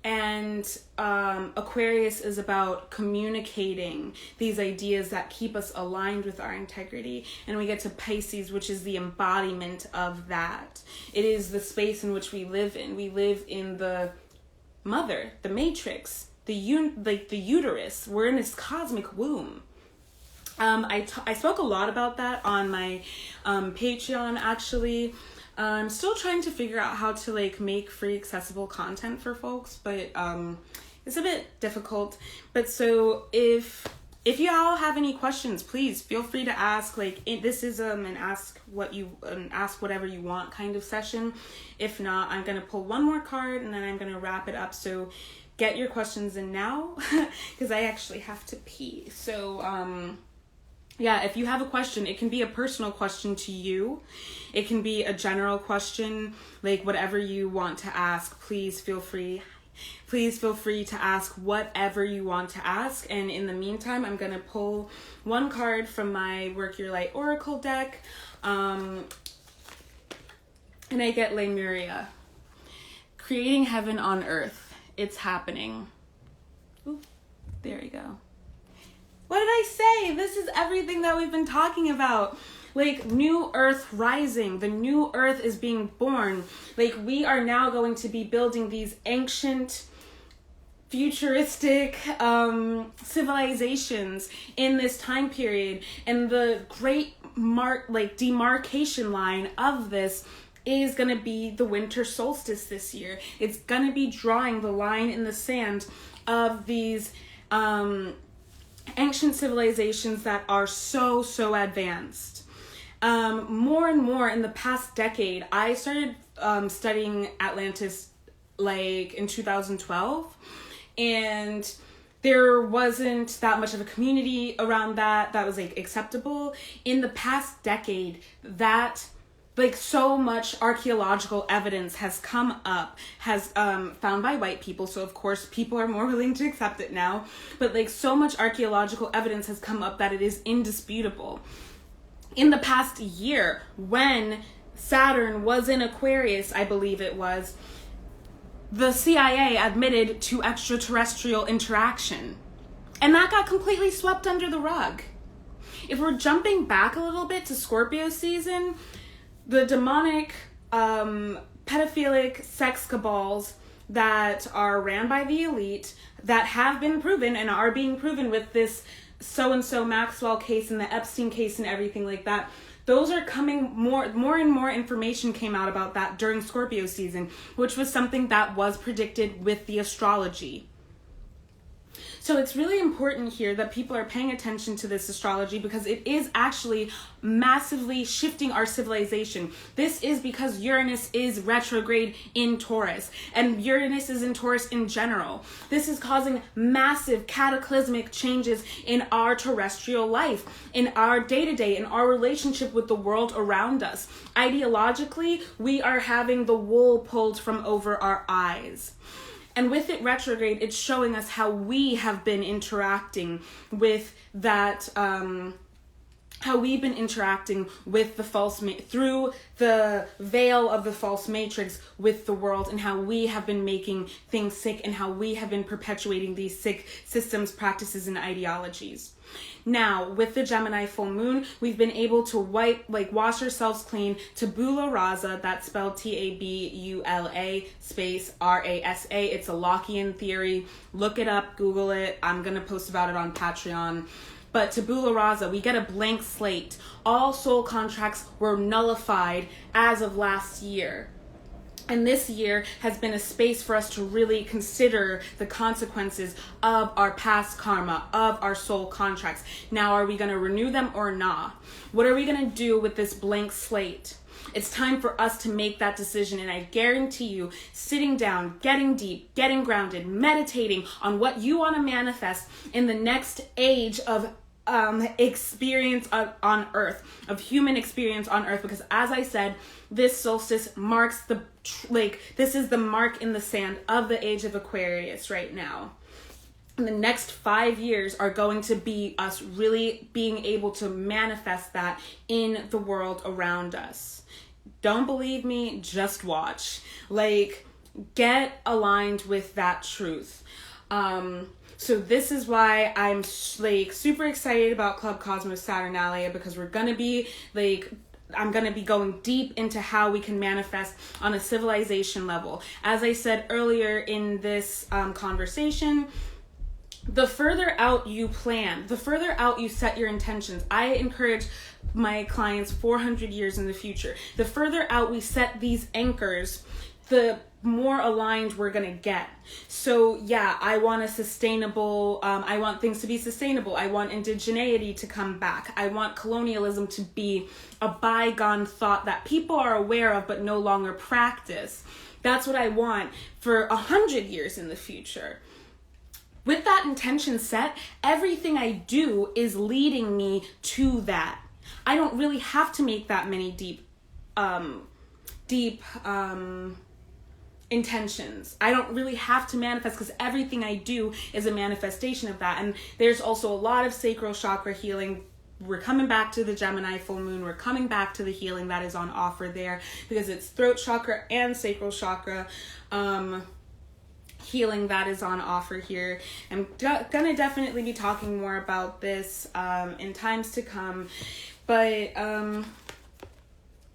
And Aquarius is about communicating these ideas that keep us aligned with our integrity. And we get to Pisces, which is the embodiment of that. It is the space in which we live in. We live in the mother, the matrix, the uterus. We're in this cosmic womb. I spoke a lot about that on my Patreon, actually. I'm still trying to figure out how to like make free accessible content for folks, but it's a bit difficult. But so if you all have any questions, please feel free to ask. Like this is an ask whatever you want kind of session. If not, I'm gonna pull one more card and then I'm gonna wrap it up. So get your questions in now because I actually have to pee. So yeah, if you have a question, it can be a personal question to you. It can be a general question, like whatever you want to ask. Please feel free to ask whatever you want to ask. And in the meantime, I'm going to pull one card from my Work Your Light Oracle deck. And I get Lemuria. Creating heaven on earth. It's happening. Ooh, there we go. What did I say? This is everything that we've been talking about. Like new earth rising. The new earth is being born. Like we are now going to be building these ancient, futuristic civilizations in this time period. And the great demarcation line of this is going to be the winter solstice this year. It's going to be drawing the line in the sand of these ancient civilizations that are so advanced. More and more in the past decade, I started studying Atlantis like in 2012, and there wasn't that much of a community around that was like acceptable. In the past decade, that like so much archaeological evidence has come up, has found by white people. So of course people are more willing to accept it now. But like so much archaeological evidence has come up that it is indisputable. In the past year, when Saturn was in Aquarius, I believe it was, the CIA admitted to extraterrestrial interaction. And that got completely swept under the rug. If we're jumping back a little bit to Scorpio season, the demonic, pedophilic sex cabals that are ran by the elite, that have been proven and are being proven with this so-and-so Maxwell case and the Epstein case and everything like that, those are coming, more and more information came out about that during Scorpio season, which was something that was predicted with the astrology. So it's really important here that people are paying attention to this astrology, because it is actually massively shifting our civilization. This is because Uranus is retrograde in Taurus, and Uranus is in Taurus in general. This is causing massive cataclysmic changes in our terrestrial life, in our day-to-day, in our relationship with the world around us. Ideologically, we are having the wool pulled from over our eyes. And with it retrograde, it's showing us how we have been interacting with that, how we've been interacting with the through the veil of the false matrix with the world, and how we have been making things sick, and how we have been perpetuating these sick systems, practices, and ideologies. Now, with the Gemini full moon, we've been able to wash ourselves clean. Tabula rasa, that's spelled Tabula space Rasa. It's a Lockean theory. Look it up, Google it. I'm going to post about it on Patreon. But tabula rasa, we get a blank slate. All soul contracts were nullified as of last year. And this year has been a space for us to really consider the consequences of our past karma, of our soul contracts. Now, are we going to renew them or not? What are we going to do with this blank slate? It's time for us to make that decision. And I guarantee you, sitting down, getting deep, getting grounded, meditating on what you want to manifest in the next age of experience on Earth, of human experience on Earth, because as I said, this solstice marks this is the mark in the sand of the age of Aquarius right now. And the next 5 years are going to be us really being able to manifest that in the world around us. Don't believe me, just watch. Get aligned with that truth. So this is why I'm super excited about Club Cosmos Saturnalia, because we're going to be I'm going to be going deep into how we can manifest on a civilization level. As I said earlier in this conversation, the further out you plan, the further out you set your intentions. I encourage my clients 400 years in the future. The further out we set these anchors, the more aligned we're going to get. So yeah, I want a sustainable, I want things to be sustainable. I want indigeneity to come back. I want colonialism to be a bygone thought that people are aware of but no longer practice. That's what I want for 100 years in the future. With that intention set, everything I do is leading me to that. I don't really have to make that many deep intentions. I don't really have to manifest, because everything I do is a manifestation of that. And there's also a lot of sacral chakra healing. We're coming back to the Gemini full moon. We're coming back to the healing that is on offer there, because it's throat chakra and sacral chakra healing that is on offer here. I'm gonna definitely be talking more about this in times to come, but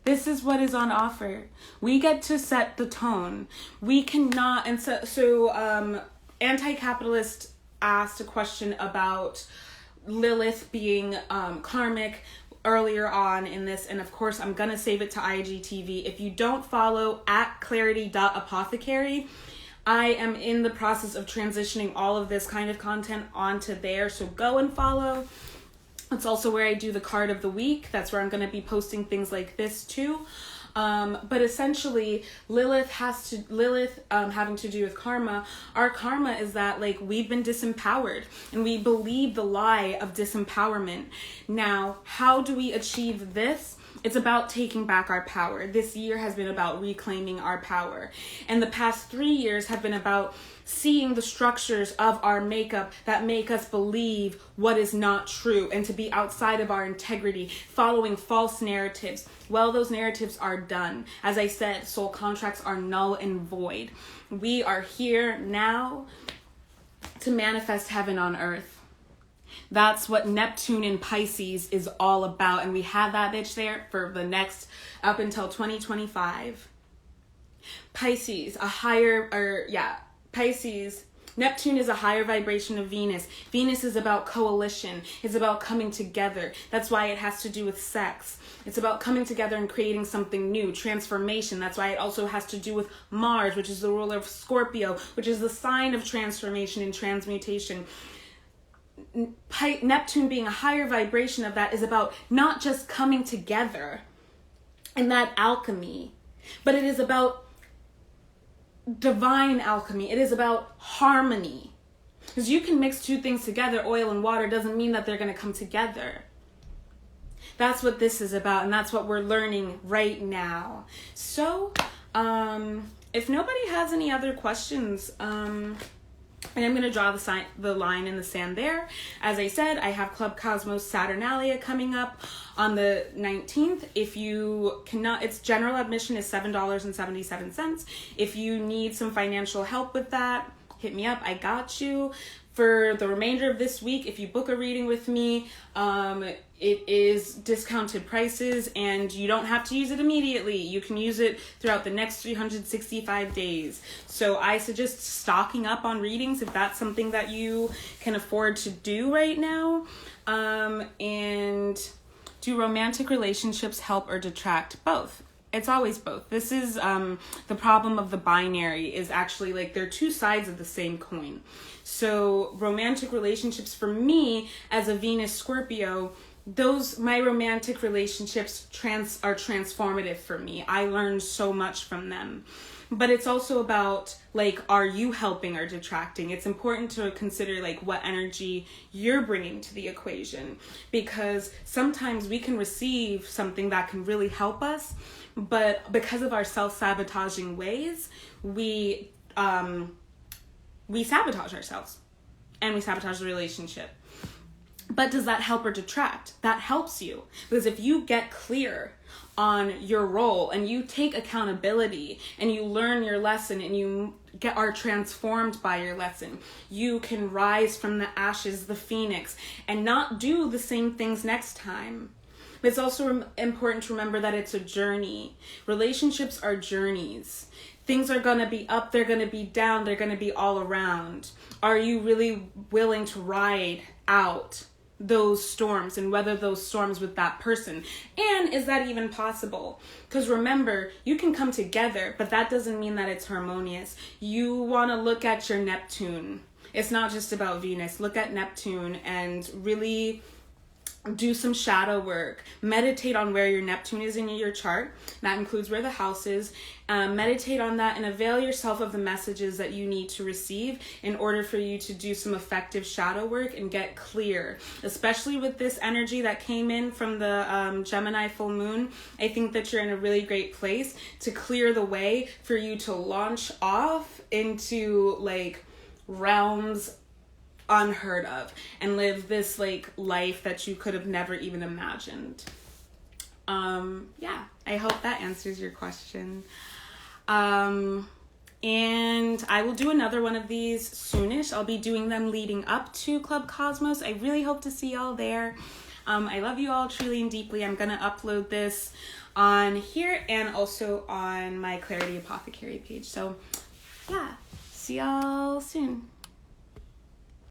this is what is on offer. We get to set the tone. We cannot, and so Anti-Capitalist asked a question about Lilith being karmic earlier on in this, and of course I'm gonna save it to IGTV. If you don't follow at clarity.apothecary, I am in the process of transitioning all of this kind of content onto there, so go and follow. It's also where I do the card of the week. That's where I'm going to be posting things like this too. But essentially, Lilith having to do with karma. Our karma is that we've been disempowered, and we believe the lie of disempowerment. Now, how do we achieve this? It's about taking back our power. This year has been about reclaiming our power. And the past 3 years have been about seeing the structures of our makeup that make us believe what is not true, and to be outside of our integrity, following false narratives. Well, those narratives are done. As I said, soul contracts are null and void. We are here now to manifest heaven on earth. That's what Neptune in Pisces is all about. And we have that bitch there for the next, up until 2025. Pisces, Neptune is a higher vibration of Venus. Venus is about coalition. It's about coming together. That's why it has to do with sex. It's about coming together and creating something new, transformation. That's why it also has to do with Mars, which is the ruler of Scorpio, which is the sign of transformation and transmutation. Neptune being a higher vibration of that is about not just coming together in that alchemy, but it is about divine alchemy. It is about harmony. Because you can mix two things together, oil and water, doesn't mean that they're going to come together. That's what this is about, and that's what we're learning right now. So, if nobody has any other questions, and I'm going to draw the line in the sand there. As I said, I have Club Cosmos Saturnalia coming up on the 19th. If you cannot, its general admission is $7.77. If you need some financial help with that, hit me up. I got you. For the remainder of this week, if you book a reading with me, it is discounted prices, and you don't have to use it immediately. You can use it throughout the next 365 days. So I suggest stocking up on readings if that's something that you can afford to do right now. And do romantic relationships help or detract? Both. It's always both. This is the problem of the binary, is actually like they're two sides of the same coin. So romantic relationships for me as a Venus Scorpio, my romantic relationships are transformative for me. I learned so much from them. But it's also about, like, are you helping or detracting? It's important to consider, like, what energy you're bringing to the equation. Because sometimes we can receive something that can really help us, but because of our self-sabotaging ways, we sabotage ourselves. And we sabotage the relationship. But does that help or detract? That helps you. Because if you get clear on your role and you take accountability and you learn your lesson and you are transformed by your lesson, you can rise from the ashes, the phoenix, and not do the same things next time. But it's also important to remember that it's a journey. Relationships are journeys. Things are going to be up, they're going to be down, they're going to be all around. Are you really willing to ride out those storms and weather those storms with that person? And is that even possible? Because remember, you can come together, but that doesn't mean that it's harmonious. You want to look at your Neptune. It's not just about Venus. Look at Neptune and really do some shadow work. Meditate on where your Neptune is in your chart. That includes where the house is. Meditate on that and avail yourself of the messages that you need to receive in order for you to do some effective shadow work and get clear. Especially with this energy that came in from the Gemini full moon, I think that you're in a really great place to clear the way for you to launch off into like realms unheard of and live this like life that you could have never even imagined. I hope that answers your question. And I will do another one of these soonish. I'll be doing them leading up to Club Cosmos. I really hope to see y'all there. I love you all truly and deeply. I'm gonna upload this on here and also on my Clarity Apothecary page. So yeah, see y'all soon.